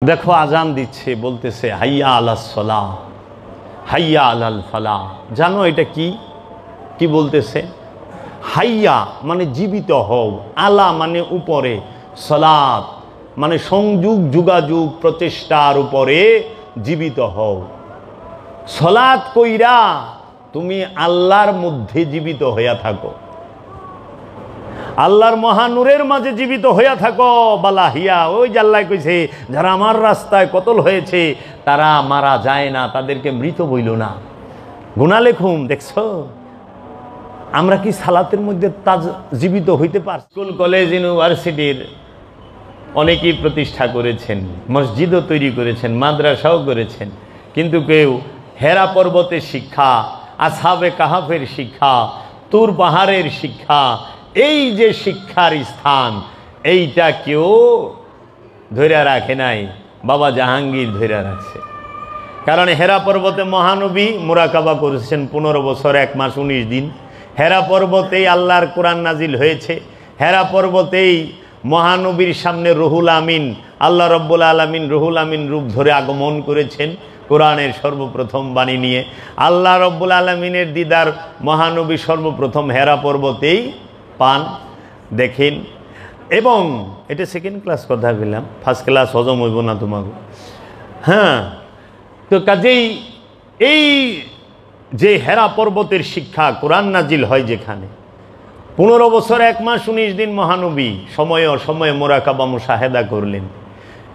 দেখো আজান দিচ্ছে, বলতেছে হাইয়া আলাস সালাহ, হাইয়া আলাল ফালাহ। জানো এটা কি কি বলতেছে? হাইয়া মানে জীবিত হও, আলা মানে উপরে, সালাত মানে সংযোগ যোগাযোগ প্রচেষ্টার উপরে জীবিত হও। সালাত কইরা তুমি আল্লাহর মধ্যে জীবিত হইয়া থাকো, আল্লাহর মহানূরের মাঝে জীবিত হইয়া থাকো। বালাহিয়া, ওই যে আল্লাহ কইছে যারা আমার রাস্তায় কতল হয়েছে তারা মারা যায় না, তাদেরকে মৃত বইল না, গুনাহ লেখুম। দেখছো আমরা কি সালাতের মধ্যে জীবিত হইতে পার? স্কুল কলেজ ইউনিভার্সিটির অনেকেই প্রতিষ্ঠা করেছেন, মসজিদও তৈরি করেছেন, মাদ্রাসাও করেছেন, কিন্তু কেউ হেরা পর্বতের শিক্ষা, আসহাবে কাহাফের শিক্ষা, তুর পাহাড়ের শিক্ষা, এই যে শিক্ষার স্থান এইটা কেউ ধরে রাখে নাই। বাবা জাহাঙ্গীর ধরে রাখছে। কারণ হেরা পর্বতে মহানবী মুরাকাবা করেছেন 15 বছর 1 মাস 19 দিন। হেরা পর্বতেই আল্লাহর কোরআন নাজিল হয়েছে। হেরা পর্বতেই মহানবীর সামনে রুহুল আমিন, আল্লাহ রব্বুল আলামিন রুহুল আমিন রূপ ধরে আগমন করেছেন কোরআনের সর্বপ্রথম বাণী নিয়ে। আল্লাহ রব্বুল আলামিনের দিদার মহানবী সর্বপ্রথম হেরা পর্বতেই পান, দেখেন। এবং এটা সেকেন্ড ক্লাস কথা বললাম, ফার্স্ট ক্লাস হজম হইব না তোমাকে। হ্যাঁ, তো কাজেই এই যে হেরা পর্বতের শিক্ষা কোরআন নাজিল হয় যেখানে, 15 বছর 1 মাস 19 দিন মহানবী সময়ে অসময়ে মোরাকাবা মুশাহেদা করলেন।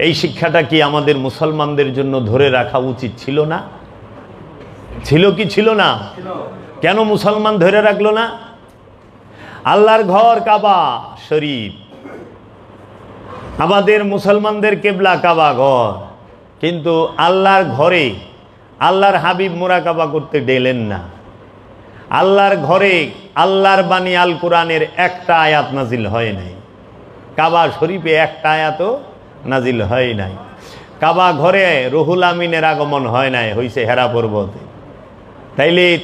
এই শিক্ষাটা কি আমাদের মুসলমানদের জন্য ধরে রাখা উচিত ছিল না? ছিল কি ছিল না? কেন মুসলমান ধরে রাখলো না? আল্লাহর ঘর কাবা শরীফ, আমাদের মুসলমানদের কেবলা কাবা ঘর, কিন্তু আল্লাহর ঘরে আল্লাহর হাবিব মুরাকাবা করতে দিলেন না। আল্লাহর ঘরে আল্লাহর বাণী আল কোরআনের একটা আয়াত নাজিল হয় নাই, কাবা শরীফে একটা আয়াতও নাজিল হয় নাই। কাবা ঘরে রুহুল আমিনের আগমন হয় নাই, হইছে হেরা পর্বতে।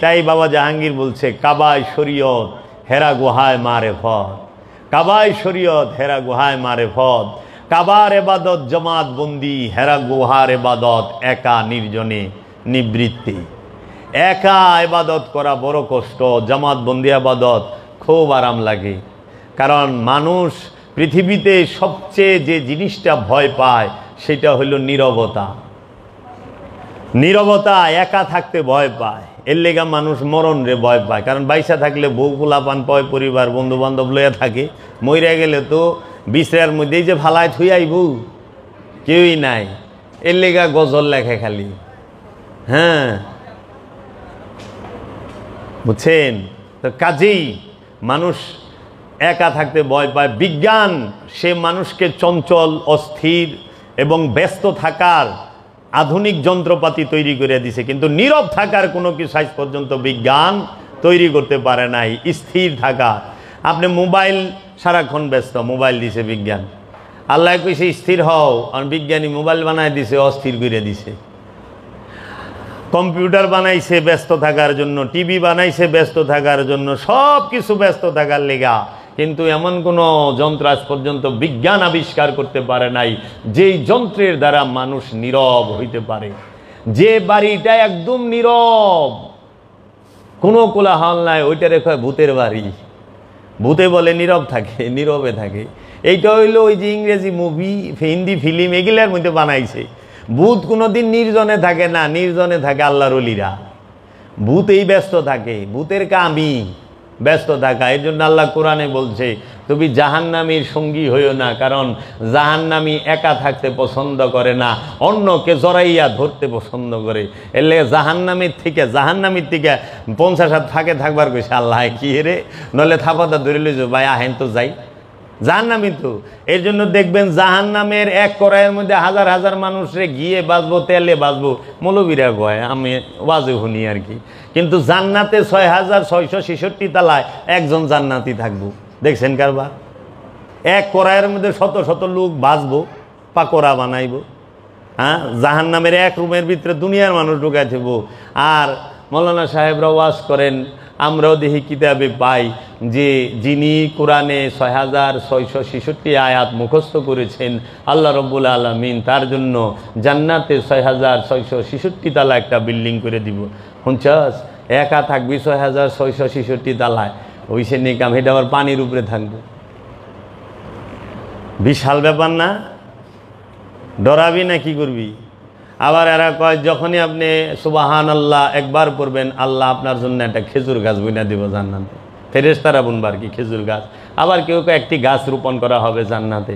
তাই বাবা জাহাঙ্গীর বলছে কাবায় শরীয়ত হেরা গুহায় মারেফত, কাবায় শরীয়ত হেরা গুহায় মারেফত। কাবার এবাদত জামাত বন্দি, হেরা গুহার এবাদত একা নির্জনে নিবৃত্তি। একা এবাদত করা বড় কষ্ট, জামাত বন্দি আবাদত খুব আরাম লাগে। কারণ মানুষ পৃথিবীতে সবচেয়ে যে জিনিসটা ভয় পায় সেটা হলো নীরবতা। নীরবতা, একা থাকতে ভয় পায়। এর লেগা মানুষ মরণ রে ভয় পায়। কারণ বাইসা থাকলে বউ পোলাপান পয়, পরিবার বন্ধু বান্ধব লইয়া থাকে। মইরা গেলে তো বিছরার মধ্যেই যে ফালায় থুই আইব, কেউই নাই। এর লেগা গজল লেখে খালি। হ্যাঁ, বুঝছেন? তো কাজেই মানুষ একা থাকতে ভয় পায়। বিজ্ঞান সে মানুষকে চঞ্চল, অস্থির এবং ব্যস্ত থাকার আধুনিক যন্ত্রপাতি তৈরি করে দিছে, কিন্তু নীরব থাকার কোনো কিছু আজ পর্যন্ত বিজ্ঞান তৈরি করতে পারে নাই। স্থির থাকা, আপনি মোবাইল সারাক্ষণ ব্যস্ত, মোবাইল দিছে বিজ্ঞান। আল্লাহ কইছে স্থির হও, আর বিজ্ঞানী মোবাইল বানায় দিছে, অস্থির করে দিছে। কম্পিউটার বানাইছে ব্যস্ত থাকার জন্য, টিভি বানাইছে ব্যস্ত থাকার জন্য, সব কিছু ব্যস্ত থাকার লেগা। কিন্তু এমন কোনো যন্ত্র আজ পর্যন্ত বিজ্ঞান আবিষ্কার করতে পারে নাই যেই যন্ত্রের দ্বারা মানুষ নীরব হইতে পারে। যে বাড়িটা একদম নীরব, কোনো কোলাহল নাই, ওইটা রেখে ভূতের বাড়ি। ভূতে বলে নীরব থাকে, নীরবে থাকে। এইটা হইলো ওই যে ইংরেজি মুভি, হিন্দি ফিল্ম, এগুলার মধ্যে বানাইছে। ভূত কোনোদিন নির্জনে থাকে না, নির্জনে থাকে আল্লাহর ওলিরা। ভূতেই ব্যস্ত থাকে, ভূতের কামই ব্যস্ত থাকা। এর জন্য আল্লাহ কোরআনে বলছে তুমি জাহান্নামীর সঙ্গী হইও না, কারণ জাহান্নামী একা থাকতে পছন্দ করে না, অন্যকে জড়াইয়া ধরতে পছন্দ করে। এলে জাহান্নামীর থেকে 50 হাত ফাঁকে থাকবার কইছে আল্লাহ। কি রে, নলে থাপাতা ধরে লইছো ভাই, আহেন তো যাই। জাহান্নামী তো, এর জন্য দেখবেন জাহান্নামের এক কড়াইয়ের মধ্যে হাজার হাজার মানুষরে গিয়ে বাঁচবো, তেলে বাঁচবো, মৌলবীরা কয়, আমি ওয়াজে শুনি আর কি। কিন্তু জান্নাতে 6666 তালায় একজন জান্নাতি থাকবো। দেখছেন কারবার? এক কড়াইয়ের মধ্যে শত শত লোক বাঁচবো, পাকোড়া বানাইবো। হ্যাঁ, জাহান্নামের এক রুমের ভিতরে দুনিয়ার মানুষ ঢুকাই থাকবো। আর মৌলানা সাহেবরা ওয়াজ করেন, আমরাও দেখি কিতাবে পাই যে যিনি কোরআনে ৬৬৬৬ আয়াত মুখস্থ করেছেন আল্লাহ রাব্বুল আলামিন তার জন্য জান্নাতে ৬৬৬৬ তালা একটা বিল্ডিং করে দিব। শুনছস, একা থাকবি ৬৬৬৬ তালায়, ওই সে নিকাম এটা আবার পানির উপরে থাকবে। বিশাল ব্যাপার না? ডরাবি না কি করবি? আবার এরা কয় যখনই আপনি সুবহানাল্লাহ একবার পড়বেন আল্লাহ আপনার জন্য একটা খেজুর গাছ বুনা দিব জান্নাতে। ফেরেশতারা বুনবার কি খেজুর গাছ? আবার কেউ কেউ একটি গাছ রোপণ করা হবে জান্নাতে।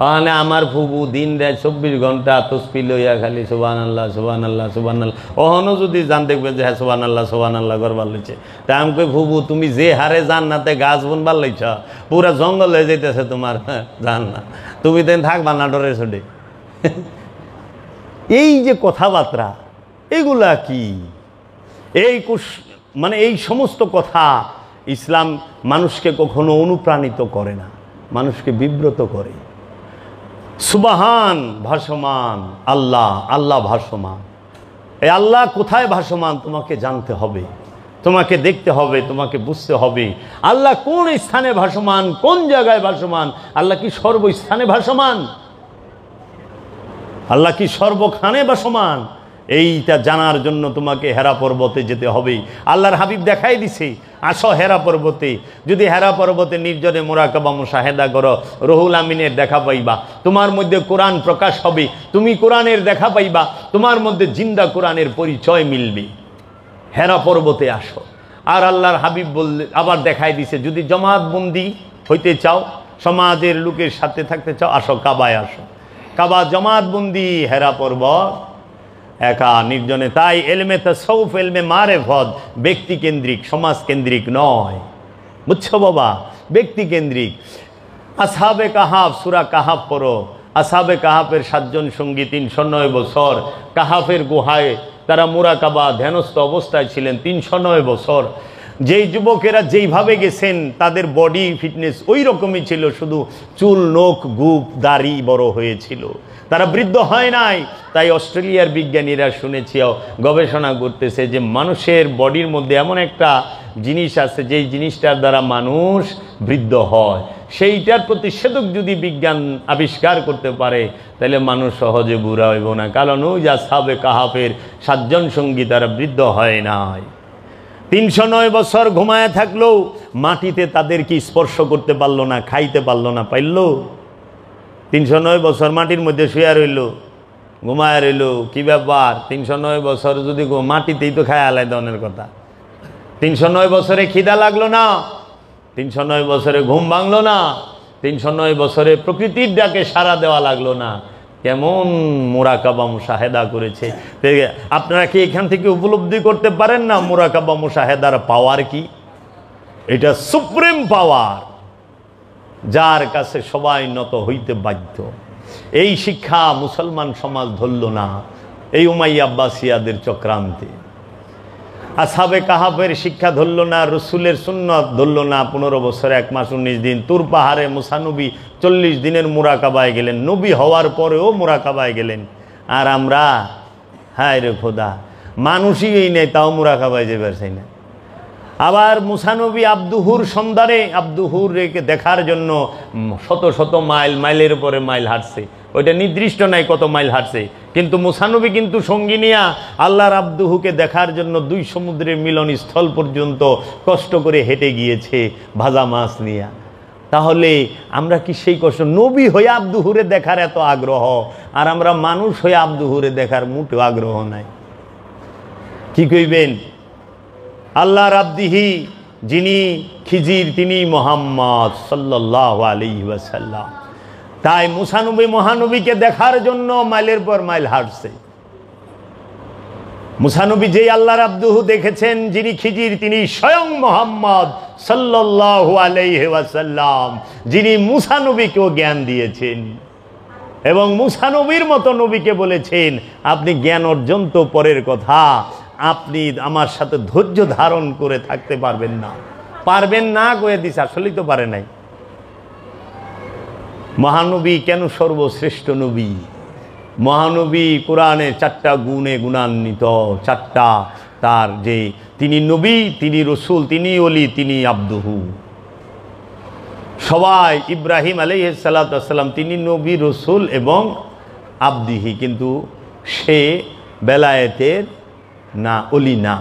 ওখানে আমার ফুবু দিন রাত ২৪ ঘন্টা তসবিহ লইয়া খালি সুবহানাল্লাহ সুবহানাল্লাহ সুবহানাল্লাহ। ওখানেও যদি জান দেখবে যে হ্যাঁ সুবহানাল্লাহ সুবহানাল্লাহ করবার লইছে, তা আমি কই ফুবু তুমি যে হারে জান্নাতে গাছ বুনবার লইছ পুরা জঙ্গল হয়ে যাইতেছে তোমার জান্নাত, তুমি দেন থাকবা না ডরে ছুটে। এই যে কথাবার্তা এগুলা কি? মানে এই সমস্ত কথা ইসলাম মানুষকে কখনো অনুপ্রাণিত করে না, মানুষকে বিব্রত করে। সুবহান ভাসমান আল্লাহ, আল্লাহ ভাসমান। এই আল্লাহ কোথায় ভাসমান তোমাকে জানতে হবে, তোমাকে দেখতে হবে, তোমাকে বুঝতে হবে। আল্লাহ কোন স্থানে ভাসমান, কোন জায়গায় ভাসমান? আল্লাহ কি সর্বস্থানে ভাসমান? আল্লাহ কি সর্বখানে ভাসমান? এইটা জানার জন্য তোমাকে হেরা পর্বতে যেতে হবে। আল্লাহর হাবিব দেখাই দিছে, আসো হেরা পর্বতে। যদি হেরা পর্বতে নির্জনে মুরাকাবা মুশাহেদা করো, রুহুল আমিনের দেখা পাইবা, তোমার মধ্যে কোরআন প্রকাশ হবে, তুমি কোরআনের দেখা পাইবা, তোমার মধ্যে জিন্দা কোরআনের পরিচয় মিলবে। হেরা পর্বতে আসো। আর আল্লাহর হাবিব বললে আবার দেখাই দিছে, যদি জমাতবন্দি হইতে চাও, সমাজের লোকের সাথে থাকতে চাও, আসো কাবায় আসো। কাবা জমাতবন্দি, হেরা পর্বত একা নির্জনে। তাই এলমে তাসাউফ, এলমে মারেফত ব্যক্তি কেন্দ্রিক, সমাজ কেন্দ্রিক নয়, বুঝছো বাবা? ব্যক্তি কেন্দ্রিক। আসহাবে কাহাফ, সূরা কাহাফ পড়ো। আসহাবে কাহাফের 7 জন সঙ্গী ৩০৯ বছর কাহাফের গুহায় তারা মুরাকাবা ধ্যানস্থ অবস্থায় ছিলেন ৩০৯ বছর। যেই যুবকেরা যেইভাবে গেছেন তাদের বডি ফিটনেস ওই রকমই ছিল, শুধু চুল, নখ, গুপ, দাড়ি বড় হয়েছিল, তারা বৃদ্ধ হয় নাই। তাই অস্ট্রেলিয়ার বিজ্ঞানীরা শুনেছি গবেষণা করতেছে যে মানুষের বডির মধ্যে এমন একটা জিনিস আছে যেই জিনিসটার দ্বারা মানুষ বৃদ্ধ হয়। সেইটার প্রতিষেধক যদি বিজ্ঞান আবিষ্কার করতে পারে তাহলে মানুষ সহজে বুড়া হইব না। কারণ ওই যে আসহাবে কাহাফের 7 জন সঙ্গী তারা বৃদ্ধ হয় নাই। ৩০৯ বছর ঘুমায় থাকলেও মাটিতে তাদের কি স্পর্শ করতে পারলো না, খাইতে পারলো না, পাইল? ৩০৯ বছর মাটির মধ্যে শুয়ে রইল, ঘুমায় রইল, কি ব্যাপার? ৩০৯ বছর যদি মাটিতেই তো খায় আলাদা ধরনের কথা। ৩০৯ বছরে খিদা লাগলো না, ৩০৯ বছরে ঘুম ভাঙলো না, ৩০৯ বছরে প্রকৃতির ডাকে সাড়া দেওয়া লাগলো না। কেমন মুরাকাবা মুশাহেদা করেছে। আপনারা কি এখান থেকে উপলব্ধি করতে পারেন না মুরাকাবা মুশাহেদার পাওয়ার কি? এটা সুপ্রিম পাওয়ার, যার কাছে সবাই নত হইতে বাধ্য। এই শিক্ষা মুসলমান সমাজ ধরল না এই উমাইয়া আব্বাসিয়াদের চক্রান্তে। আসহাবে কাহাফের শিক্ষা ধরল না, রসুলের সুন্নত ধরল না। 15 বছর 1 মাস 19 দিন তুর পাহাড়ে মুসা নবী 40 দিনের মুরাকাবায় গেলেন, নবী হওয়ার পরেও মুরাকাবায় গেলেন। আর আমরা হায় রে খোদা, মানুষই এই নেই তাও মুরাকাবায় যেবার চাই না। আবার মুসা নবী আব্দুহুর সন্ধানে, আব্দুহুর রেখে দেখার জন্য শত শত মাইল, মাইলের পরে মাইল হাঁটছে। ওইটা নির্দিষ্ট নাই কত মাইল হাঁটছে, কিন্তু মুসা নবী কিন্তু সঙ্গী নিয়া আল্লাহর আব্দুহুকে দেখার জন্য 2 সমুদ্রের মিলন স্থল পর্যন্ত কষ্ট করে হেঁটে গিয়েছে ভাজা মাছ নিয়া। তাহলে আমরা কি সেই কষ্ট? নবী হয়ে আব্দুহুরে দেখার এত আগ্রহ, আর আমরা মানুষ হয়ে আব্দুহুরে দেখার মোটেও আগ্রহ নাই। কি কইবেন? আল্লাহর আব্দিহি যিনি খিজির, তিনি মুহাম্মদ সাল্লাল্লাহু আলাইহি ওয়াসাল্লাম। তাই মুসা নবী মহানবীকে দেখার জন্য মাইলের পর মাইল হাঁটছে। মুসা নবী যেই আল্লাহর আব্দুহু দেখেছেন, যিনি খিজির, তিনি স্বয়ং মুহাম্মদ সাল্লাল্লাহু আলাইহি ওয়াসাল্লাম, যিনি মুসা নবীকেও জ্ঞান দিয়েছেন এবং মুসা নবীর মতো নবীকে বলেছেন আপনি জ্ঞান অর্জন তো পরের কথা, আপনি আমার সাথে ধৈর্য ধারণ করে থাকতে পারবেন না। পারবেন না কয়ে দিস, আসলেই তো পারে নাই। মহানবী কেন সর্বশ্রেষ্ঠ নবী? মহানবী কোরআনে 4টা গুণে গুণান্বিত, 4টা তার যে তিনি নবী, তিনি রসুল, তিনি ওলি, তিনি আব্দুহু। সবাই ইব্রাহিম আলাইহিস সালাতু ওয়াস সালাম তিনি নবী, রসুল এবং আব্দিহি, কিন্তু সে বেলায়েতের না, ওলি না।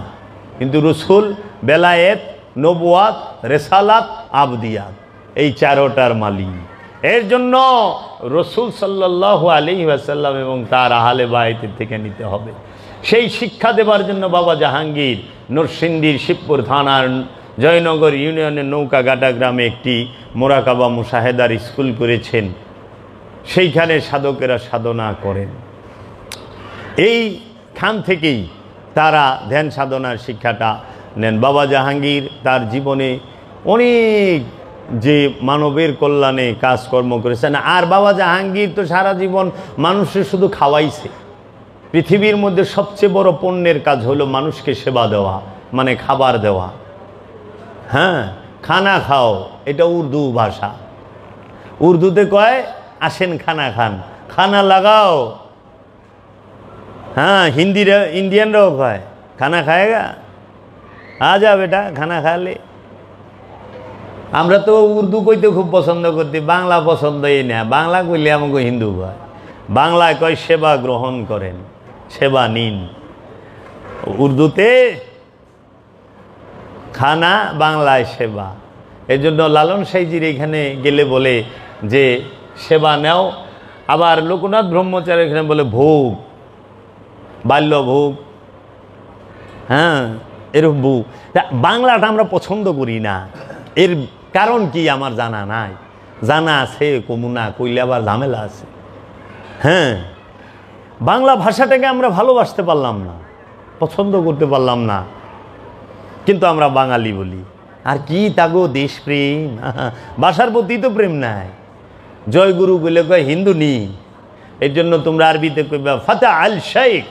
কিন্তু রসুল, বেলায়েত, নবুয়াত, রেসালাত, আবদিয়াত, এই চারোটার মালিক। এর জন্য রসুল সাল্লাল্লাহু আলাইহি ওয়াসাল্লাম এবং তার আহলে বায়তের থেকে নিতে হবে। সেই শিক্ষা দেবার জন্য বাবা জাহাঙ্গীর নরসিংদীর শিবপুর থানার জয়নগর ইউনিয়নের নৌকাঘাটা গ্রামে একটি মোরাকাবা মুশাহেদার স্কুল করেছেন। সেইখানে সাধকেরা সাধনা করেন। এইখান থেকেই তারা ধ্যান সাধনার শিক্ষাটা নেন। বাবা জাহাঙ্গীর তার জীবনে অনেক যে মানবের কল্যাণে কাজকর্ম করেছেন। আর বাবা জাহাঙ্গীর তো সারা জীবন মানুষের শুধু খাওয়াইছে। পৃথিবীর মধ্যে সবচেয়ে বড় পণ্যের কাজ হলো মানুষকে সেবা দেওয়া, মানে খাবার দেওয়া। হ্যাঁ, খানা খাও, এটা উর্দু ভাষা। উর্দুতে কয় আসেন খানা খান, খানা লাগাও। হ্যাঁ, হিন্দিরা, ইন্ডিয়ানরাও কয় খানা খায়গা, আ যা বেটা খানা খালে। আমরা তো উর্দু কইতে খুব পছন্দ করতে, বাংলা পছন্দই না। বাংলা কইলে আমাকে হিন্দু কয়, বাংলায় কয় সেবা গ্রহণ করেন, সেবা নিন। উর্দুতে খানা, বাংলায় সেবা। এই জন্য লালন সাইজির এখানে গেলে বলে যে সেবা নেও। আবার লোকনাথ ব্রহ্মচারী এখানে বলে ভোগ, বাল্য ভোগ। হ্যাঁ, এরকম ভোগ। বাংলাটা আমরা পছন্দ করি না, এর কারণ কি আমার জানা নাই। জানা আছে কমুনা কইলে আবার ঝামেলা আছে। হ্যাঁ, বাংলা ভাষাটাকে আমরা ভালোবাসতে পারলাম না, পছন্দ করতে পারলাম না, কিন্তু আমরা বাঙালি বলি। আর কি তাগো দেশপ্রেম, ভাষার প্রতি তো প্রেম নাই। জয়গুরু বলে কয় হিন্দু নি, এর জন্য তোমরা আরবিতে কইবা ফাতা আল শেখ।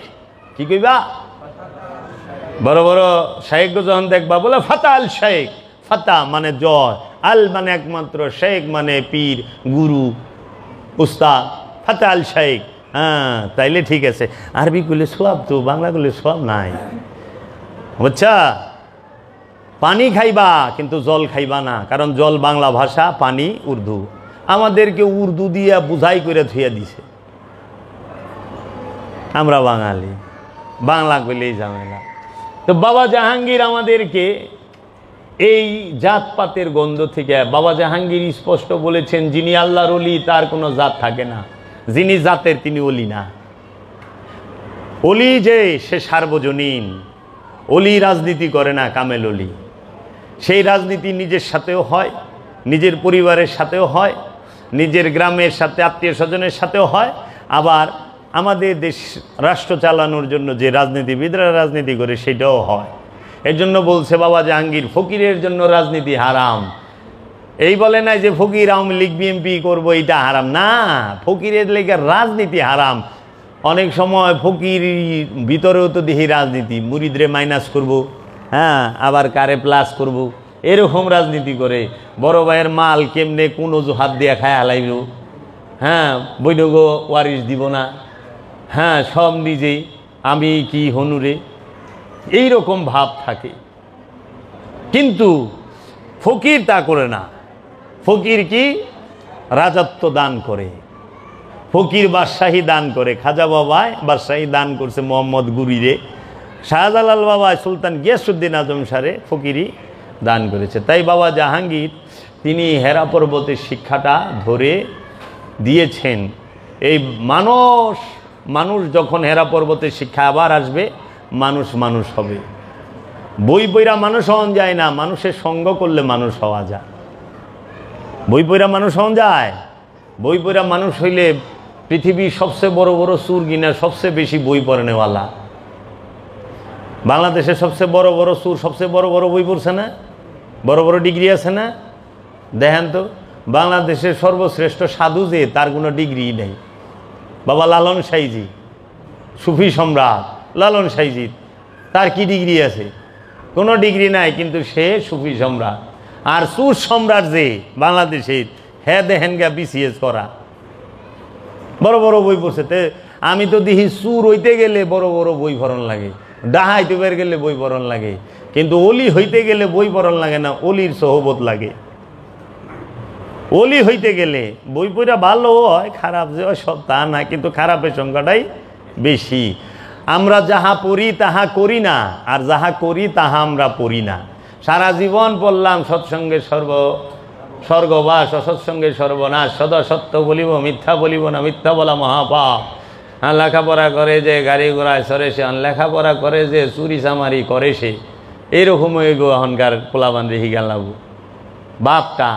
কি কইবা? বড় বড় শেখ যখন দেখবা বলে ফাতা আল শেখ। ফাতা মানে জয়, আল মানে একমাত্র, শেখ মানে পীর, গুরু, উস্তাদ। ফাতা আল শেখ। হ্যাঁ, তাইলে ঠিক আছে। আরবি করলে সোয়াব তো, বাংলা করলে সোয়াব নাই। বুঝছা? পানি খাইবা কিন্তু জল খাইবা না, কারণ জল বাংলা ভাষা, পানি উর্দু। আমাদেরকে উর্দু দিয়া বুঝাই করে থুইয়া দিছে। আমরা বাঙালি, বাংলা কইলেই ঝামেলা। তো বাবা জাহাঙ্গীর আমাদেরকে এই জাতপাতের গন্ধ থেকে, বাবা জাহাঙ্গীর স্পষ্ট বলেছেন যিনি আল্লাহর ওলি তার কোনো জাত থাকে না, যিনি জাতের তিনি ওলি না। ওলি যে সে সার্বজনীন, ওলি রাজনীতি করে না, কামেল ওলি। সেই রাজনীতি নিজের সাথেও হয়, নিজের পরিবারের সাথেও হয়, নিজের গ্রামের সাথে, আত্মীয় স্বজনের সাথেও হয়। আবার আমাদের দেশ রাষ্ট্র চালানোর জন্য যে রাজনীতিবিদরা রাজনীতি করে সেটাও হয়। এর জন্য বলছে বাবা জাহাঙ্গীর ফকিরের জন্য রাজনীতি হারাম। এই বলে নাই যে ফকির আওয়ামী লীগ বিএনপি করবো এটা হারাম না, ফকিরের লেগে রাজনীতি হারাম। অনেক সময় ফকির ভিতরেও তো দেখি রাজনীতি, মুরিদরে মাইনাস করব, হ্যাঁ, আবার কারে প্লাস করব, এরকম রাজনীতি করে। বড় ভাইয়ের মাল কেমনে কোন অজুহাত দিয়ে খায় হালাইব, হ্যাঁ, বৈঠক ওয়ারিশ দিব না, হ্যাঁ, সব নিজেই, আমি কি হনুরে, এইরকম ভাব থাকে। কিন্তু ফকির তা করে না। ফকির কি রাজত্ব দান করে, ফকির বাদশাহী দান করে। খাজা বাবায় বাদশাহী দান করছে মোহাম্মদ গুরিরে, শাহজালাল বাবা সুলতান গিয়াসউদ্দিন আজম শাহরে ফকিরি দান করেছে। তাই বাবা জাহাঙ্গীর তিনি হেরা পর্বতের শিক্ষাটা ধরে দিয়েছেন। এই মানুষ যখন হেরা পর্বতের শিক্ষা আবার আসবে, মানুষ মানুষ হবে। বই পইরা মানুষ হওয়া যায় না, মানুষের সঙ্গ করলে মানুষ হওয়া যায়। বই পইরা মানুষ হওয়া যায়? বই পইরা মানুষ হইলে পৃথিবীর সবচেয়ে বড় বড় সুর গিনা সবচেয়ে বেশি বই পড়েনেওয়ালা বাংলাদেশের সবচেয়ে বড় বড় সুর সবচেয়ে বড় বড় বই পড়ছে না, বড় বড় ডিগ্রি আছে না? দেখেন তো, বাংলাদেশের সর্বশ্রেষ্ঠ সাধু যে, তার কোনো ডিগ্রি নেই। বাবা লালন সাইজি, সুফি সম্রাট লালন সাইজি, তার কি ডিগ্রি আছে? কোনো ডিগ্রি নাই, কিন্তু সে সুফি সম্রাট। আর সুর সম্রাট যে বাংলাদেশের, হ্যাঁ দেখেন গা বিসিএস করা, বড় বড় বই পড়ছে। আমি তো দেখি সুর হইতে গেলে বড় বড় বই ভরণ লাগে, ডাহাইতে বের গেলে বই ভরণ লাগে, কিন্তু অলি হইতে গেলে বই পড়ার লাগে না, অলির সহবত লাগে। অলি হইতে গেলে বই পড়া ভালো হয়, খারাপ যে হয় সব তা না, কিন্তু খারাপের সংখ্যাটাই বেশি। আমরা যাহা পড়ি তাহা করি না, আর যাহা করি তাহা আমরা পড়ি না। সারা জীবন পড়লাম সৎসঙ্গে স্বর্গবাস, অসৎসঙ্গে সর্বনাশ, সদা সত্য বলিব মিথ্যা বলিব না, মিথ্যা বলা মহাপাপ। লেখাপড়া করে যে গাড়ি ঘোড়ায় সরে সে, লেখাপড়া করে যে চুরি চামারি করে সে, এইরকম এগো এখনকার পোলাবান রেহি গেলাম বাপটা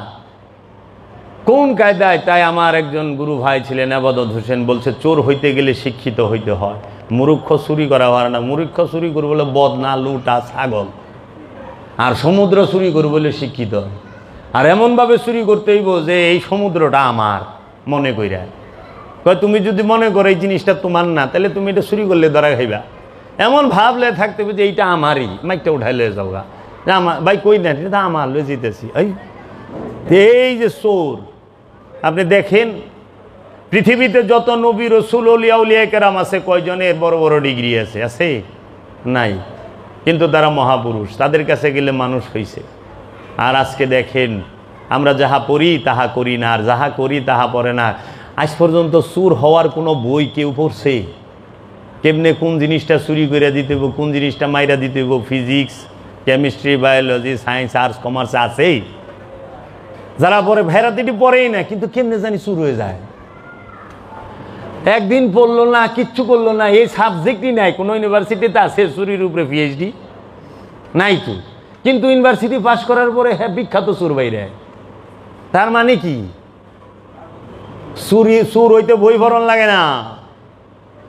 কোন কায়দায়। তাই আমার একজন গুরু ভাই ছিলেন আবাদত হোসেন, বলছে চোর হইতে গেলে শিক্ষিত হইতে হয়, মূর্খ চুরি করা হয় না। মূর্খ চুরি করবো বলে বদনা, লুটা, ছাগল, আর সমুদ্র চুরি করবো বলে শিক্ষিত। আর এমনভাবে চুরি করতে হইব যে এই সমুদ্রটা আমার মনে কইরা। তুমি যদি মনে করো এই জিনিসটা তোমার না, তাহলে তুমি এটা চুরি করলে ধরা খাইবা। এমন ভাবলে থাকতে হবে যে এইটা আমারই, মাইকটা উঠাই লয়ে যাও গা, আমার ভাই কই না, এটা আমার লয়ে যেতেছি। এই যে চোর, আপনি দেখেন পৃথিবীতে যত নবী রসুল অলিয়া উলিয়া কেরাম আছে, কয়জনের বড় বড় ডিগ্রি আছে? আছে নাই, কিন্তু তারা মহাপুরুষ, তাদের কাছে গেলে মানুষ হইছে। আর আজকে দেখেন আমরা যাহা পড়ি তাহা করি না, আর যাহা করি তাহা পড়ে না। আজ পর্যন্ত চুর হওয়ার কোনো বই কেউ পড়ছে? কেমনে কোন জিনিসটা চুরি করে দিতে হইব, কোন জিনিসটা মাইরা দিতে হইব, physics, chemistry, biology, science, arts, commerce আছেই। যারা পরে ভ্যারাইটি পড়েই না, কিন্তু কেমনে জানি চুর হয়ে যায়। একদিন পড়লো না, কিচ্ছু করলো না, এই সাবজেক্টই নাই। কোনো ইউনিভার্সিটিতে আছে চুরির উপরে পিএইচডি নাই তো, কিন্তু ইউনিভার্সিটি পাস করার পরে হ্যাঁ বিখ্যাত চুর বাইরে। তার মানে কি? চুর হইতে বই পড়ন লাগে না,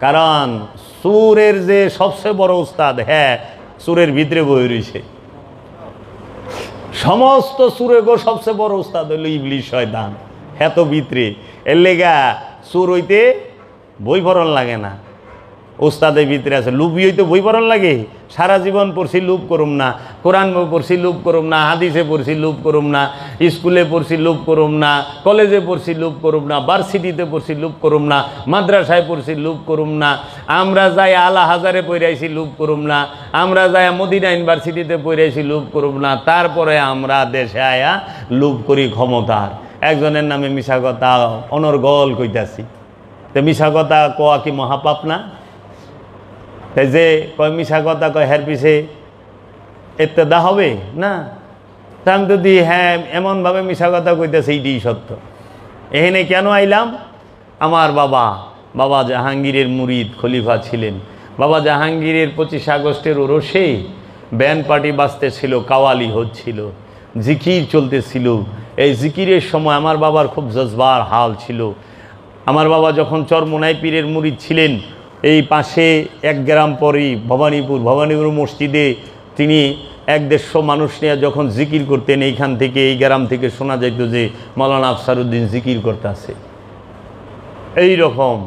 কারণ চুরের যে সবচেয়ে বড় উস্তাদ, হ্যাঁ চুরের ভিতরে বই রয়েছে। সমস্ত চুরে গো সবচেয়ে বড় উস্তাদ হইল ইবলিশ, শয়তান, হ্যাঁ তো ভিতরে। এর লেগা চুর হইতে বই পড়ন লাগে না, উস্তাদের ভিতরে আছে। লুবি হইতে বই পড়ন লাগে? সারা জীবন পড়ছি লুপ করুম না, কোরআন পড়ছি লুপ করুম না, হাদিসে পড়ছি লুপ করুম না, স্কুলে পড়ছি লুপ করুম না, কলেজে পড়ছি লুপ করুম না, ভার্সিটিতে পড়ছি লুপ করুম না, মাদ্রাসায় পড়ছি লুপ করুম না, আমরা যাই আলা হাজারে পড়াইছি লুপ করুম না, আমরা যাই মদিনা ইউনিভার্সিটিতে পড়াইছি লুপ করুম না। তারপরে আমরা দেশে আয়া লুপ করি ক্ষমতার। একজনের নামে মিশা কথা অনর্গল কইতাছি, তো মিশা কথা কোয়া কি মহাপাপ না? তাই যে কয় মিশা কথা কয়, হের পিছে ইত্তেদা হবে না? তা আমি যদি হ্যাঁ এমনভাবে মিশা কথা কইতেছে এইটি সত্য। এখানে কেন আইলাম? আমার বাবা জাহাঙ্গীরের মুরিদ খলিফা ছিলেন। বাবা জাহাঙ্গীরের 25 আগস্টের ওরসে ব্যান্ড পার্টি বাজতেছিল, কাওয়ালি হচ্ছিল, জিকির চলতেছিল। এই জিকিরের সময় আমার বাবার খুব জজবার হাল ছিল। আমার বাবা যখন চরমোনাই পীরের মুরিদ ছিলেন, এই পাশে 1 গ্রাম পরেই ভবানীপুর মসজিদে তিনি 1-150 মানুষ নিয়ে যখন জিকির করতেন, এইখান থেকে এই গ্রাম থেকে শোনা যেত যে মৌলানা আফসারউদ্দিন জিকির করতে আছে। এইরকম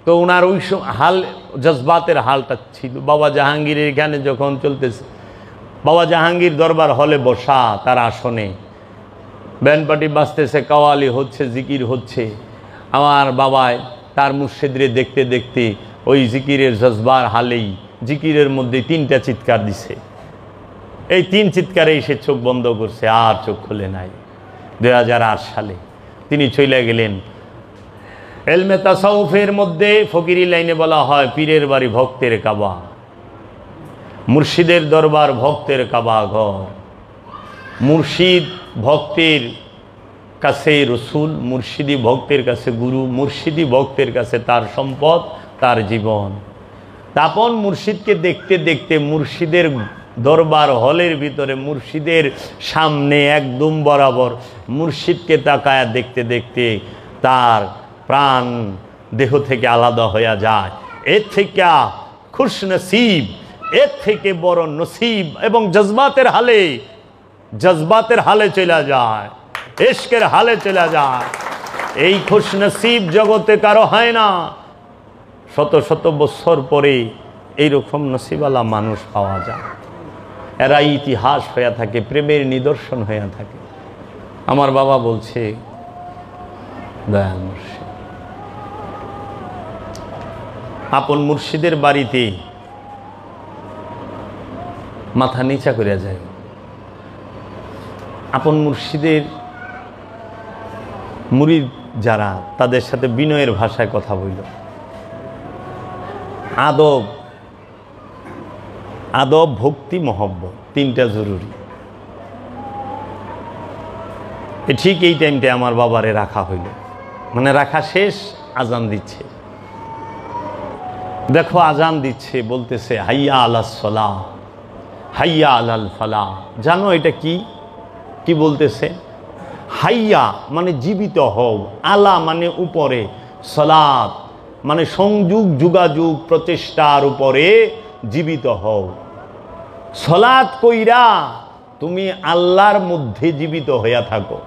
তো ওনার ওই হাল, জজবাতের হালটা ছিল। বাবা জাহাঙ্গীরের এখানে যখন চলতেছে, বাবা জাহাঙ্গীর দরবার হলে বসা, তার আসনে ব্যান্ড পার্টি বাজতেছে, কাওয়ালি হচ্ছে, জিকির হচ্ছে। আমার বাবায় তার মুর্শিদরে দেখতে দেখতে ওই জিকিরের জজবার হালেই জিকিরের মধ্যে 3টা চিৎকার দিছে। এই 3 চিৎকারেই সে চোখ বন্ধ করছে, আর চোখ খুলে নাই। 2008 সালে তিনি চলে গেলেন। এলমে তাসাউফের মধ্যে ফকিরি লাইনে বলা হয় পীরের বাড়ি ভক্তের কাবা, মুর্শিদের দরবার ভক্তের কাবা ঘর। মুর্শিদ ভক্তের কাছে রসুল, মুর্শিদি ভক্তের কাছে গুরু, মুর্শিদি ভক্তের কাছে তার সম্পদ, তার জীবন। তাপন মুর্শিদকে দেখতে দেখতে মুর্শিদের দরবার হলের ভিতরে, মুর্শিদের সামনে একদম বরাবর মুর্শিদকে তাকায়া দেখতে দেখতে তার প্রাণ দেহ থেকে আলাদা হয়ে যায়। এর থেকে খুশ নসিব, এর থেকে বড় নসিব, এবং জজবাতের হালে চলে যায়, ইশকের হালে চলে যায়। এই খুশ নসিব জগতে কারো হয় না। শত শত বছর পরে এইরকম নসিবালা মানুষ পাওয়া যায়। এরা ইতিহাস হয়ে থাকে, প্রেমের নিদর্শন হয়ে থাকে। আমার বাবা বলছে, দয়াল মুর্শিদ, আপন মুর্শিদের বাড়িতে মাথা নিচা করিয়া যায়। আপন মুর্শিদের মুরিদ যারা, তাদের সাথে বিনয়ের ভাষায় কথা বলল। আদব, আদব, ভক্তি, মহব্বত, তিনটা জরুরি। ঠিক এই টাইমটা আমার বাবারে রাখা হইল, মানে রাখা শেষ, আজান দিচ্ছে। দেখো আজান দিচ্ছে, বলতেছে হাইয়া আলাস সালাহ, হাইয়া আলাল ফালাহ। জানো এটা কি কি বলতেছে? হাইয়া মানে জীবিত হও, আলা মানে উপরে, সালাত মানে সংযোগ, যোগাযোগ, প্রচেষ্টার উপরে জীবিত হও। সালাত কইরা তুমি আল্লাহর মধ্যে জীবিত হইয়া থাকো,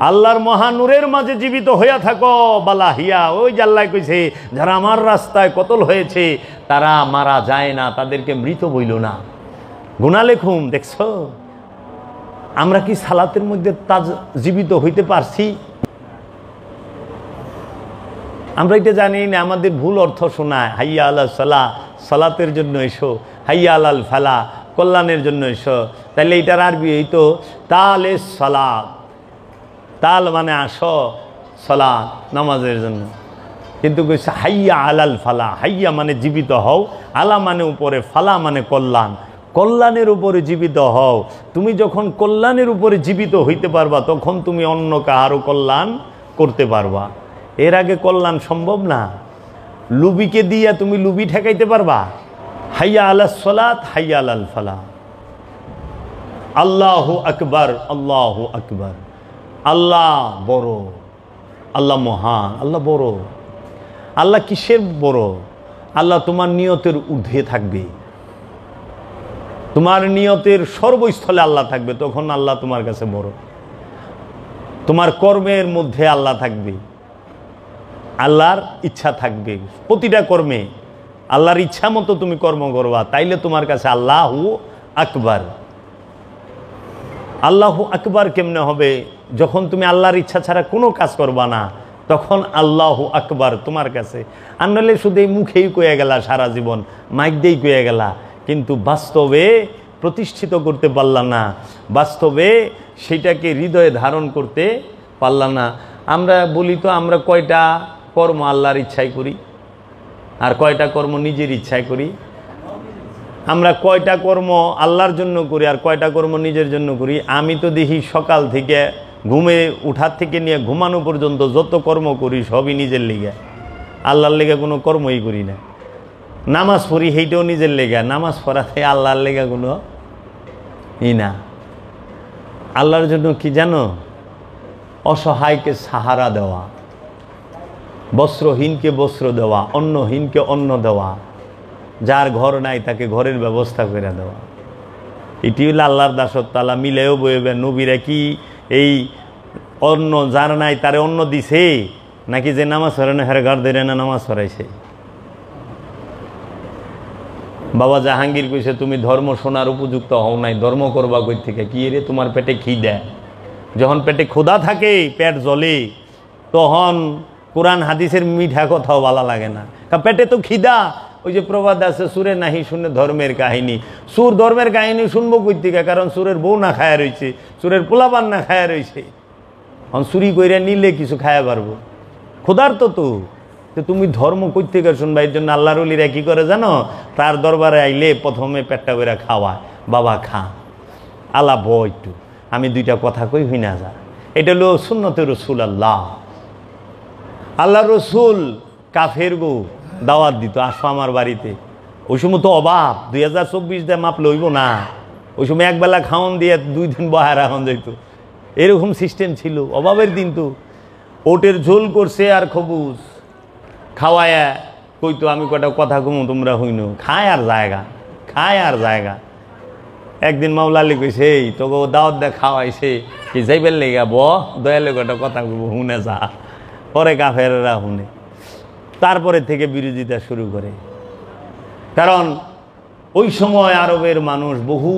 আল্লাহর মহানূরের মাঝে জীবিত হইয়া থাকো। বালাহিয়া, ওই যে আল্লাহ কইছে যারা আমার রাস্তায় কতল হয়েছে তারা মারা যায় না, তাদেরকে মৃত বইল না, গুনাহ লেখুম। দেখছো আমরা কি সালাতের মধ্যে জীবিত হইতে পারছি? আমরা এটা জানি না, আমাদের ভুল অর্থ শোনায়। হাইয়া আলাল সালাহ, সালাতের জন্য এসো, হাইয়া আলাল ফালাহ, কল্যাণের জন্য এসো। তাহলে এটার আরবি হইতো তালে সালাত। তাল মানে আসো, সালাত নামাজের জন্য। কিন্তু কইছে হাইয়া আলাল ফালাহ, হাইয়া মানে জীবিত হও, আলা মানে উপরে, ফালা মানে কল্যাণ, কল্যাণের উপরে জীবিত হও। তুমি যখন কল্যাণের উপরে জীবিত হইতে পারবা তখন তুমি অন্য কাহারও কল্যাণ করতে পারবা। এর আগে কল্যাণ সম্ভব না। লুবিকে দিয়া তুমি লুবি ঠেকাইতে পারবা? হাইয়া আলাস সালাত, হাইয়া আলাল ফালাহ। আল্লাহু আকবার, আল্লাহু আকবার। আল্লাহ বড়, আল্লাহ মহান, আল্লাহ বড়। আল্লাহ কিসের বড়? আল্লাহ তোমার নিয়তের ঊর্ধ্বে থাকবে, তোমার নিয়তের সর্বস্থলে আল্লাহ থাকবে, তখন আল্লাহ তোমার কাছে বড়। তোমার কর্মের মধ্যে আল্লাহ থাকবে, আল্লাহর ইচ্ছা থাকবে প্রতিটা কর্মে, আল্লাহর ইচ্ছা মতো তুমি কর্ম করবা, তাইলে তোমার কাছে আল্লাহু আকবার। আল্লাহু আকবার কেমনে হবে? যখন তুমি আল্লাহর ইচ্ছা ছাড়া কোনো কাজ করবা না, তখন আল্লাহু আকবার তোমার কাছে। আর নাহলে শুধু এই মুখেই কয়ে গেলা, সারা জীবন মাইক দিয়েই কয়ে গেলা, কিন্তু বাস্তবে প্রতিষ্ঠিত করতে পারলা না, বাস্তবে সেটাকে হৃদয়ে ধারণ করতে পারলা না। আমরা বলি তো আমরা কয়টা কর্ম আল্লাহর ইচ্ছায় করি আর কয়টা কর্ম নিজের ইচ্ছায় করি? আমরা কয়টা কর্ম আল্লাহর জন্য করি আর কয়টা কর্ম নিজের জন্য করি? আমি তো দেখি সকাল থেকে ঘুমে উঠার থেকে নিয়ে ঘুমানো পর্যন্ত যত কর্ম করি সবই নিজের লেগে, আল্লাহর লেগে কোনো কর্মই করি না। নামাজ পড়ি সেইটাও নিজের লেগে, নামাজ পড়াতে আল্লাহর লেগে কোনো না। আল্লাহর জন্য কি জানো? অসহায়কে সাহারা দেওয়া, বস্ত্রহীনকে বস্ত্র দেওয়া, অন্নহীনকে অন্ন দেওয়া, যার ঘর নাই তাকে ঘরের ব্যবস্থা করে দেওয়া। এটি হলো আল্লাহর দাসত্ব। আল্লাহ মিলেও বইবে। নবীরা কি এই অন্ন যার নাই তারে অন্ন দিছে, নাকি যে নামাজ পড়ে না হের ঘর ধরে না নামাজ পড়াইছে? বাবা জাহাঙ্গীর কইছে তুমি ধর্ম শোনার উপযুক্ত হও নাই, ধর্ম করবা কই থেকে? কি রে, তোমার পেটে খিদা, যখন পেটে ক্ষুধা থাকে, পেট জ্বলে, তখন কোরআন হাদিসের মিঠা কথাও ভালো লাগে না, কারণ পেটে তো খিদা। ওই যে প্রবাদ আছে, সুরে নাহি শুনে ধর্মের কাহিনী। সুর ধর্মের কাহিনী শুনবো কই থেকে? কারণ সুরের বউ না খায়া রয়েছে, সুরের পোলাপান না খায়া রয়েছে। এখন চুরি কইরা নিলে কিছু খায়া পারবো, ক্ষুধার তো তুমি ধর্ম কই থেকে শুনবা? এর জন্য আল্লাহর ওলিরা কি করে জানো? তার দরবারে আইলে প্রথমে পেটটা করে খাওয়া, বাবা খা, আল্লাহ ব একটু, আমি দুইটা কথা কই হই না যা। এটা হলো সুন্নতে রসুল। আল্লাহ রসুল কাফের গো দাওয়াত দিত, আসো আমার বাড়িতে। ওই সময় তো অভাব, 2024 দিয়ে মাপ লইব না। ওই সময় একবেলা খাওয়ান দিয়ে 2 দিন বহার এখন যেত, এরকম সিস্টেম ছিল। অভাবের দিন তো ওটের ঝোল করছে আর খবুজ খাওয়ায়া কইতো আমি কটা কথা কমু তোমরা হইনো, খায় আর জায়গা, খায় আর জায়গা। একদিন মাওলা আলী কইছে এই তোকে দাওয়াত দিয়ে খাওয়াইছে কি যাইবেন লেগা ব দয়ালে কটা কথা কব, শুনে যা। পরে কাফেররা শুনে, তারপরে থেকে বিরোধিতা শুরু করে। কারণ ওই সময় আরবের মানুষ বহু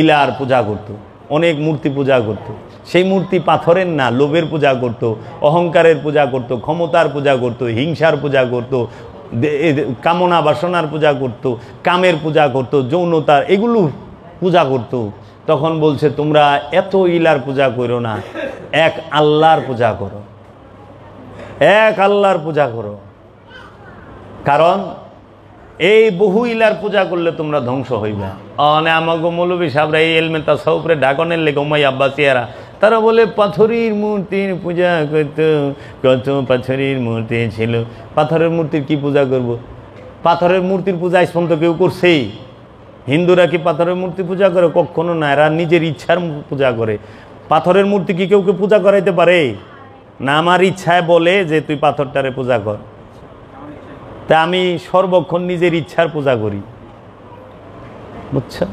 ইলার পূজা করত, অনেক মূর্তি পূজা করত। সেই মূর্তি পাথরের না, লোভের পূজা করত, অহংকারের পূজা করত, ক্ষমতার পূজা করত, হিংসার পূজা করত, কামনা বাসনার পূজা করত, কামের পূজা করত, যৌনতার এগুলো পূজা করত। তখন বলছে তোমরা এত ইলার পূজা করো না, এক আল্লাহর পূজা করো, এক আল্লাহর পূজা করো। কারণ এই বহু ইলার পূজা করলে তোমরা ধ্বংস হইবা। অনে আমাগো মৌলবী সাহেবরা এই এলমে তাসাউফরে ঢাকনের লেগে উমাই আব্বাসিয়ারা তারা বলে পাথরের মূর্তির পূজা করত, কত পাথরের মূর্তি ছিল। পাথরের মূর্তির কি পূজা করব? পাথরের মূর্তির পূজা আজ পর্যন্ত কেউ করছে? হিন্দুরা কি পাথরের মূর্তি পূজা করে? কখনো না, এরা নিজের ইচ্ছার পূজা করে। পাথরের মূর্তি কি কেউ পূজা করাইতে পারে? না, আমার ইচ্ছায় বলে যে তুই পাথরটারে পূজা কর, তা আমি সর্বক্ষণ নিজের ইচ্ছার পূজা করি, বুঝছো?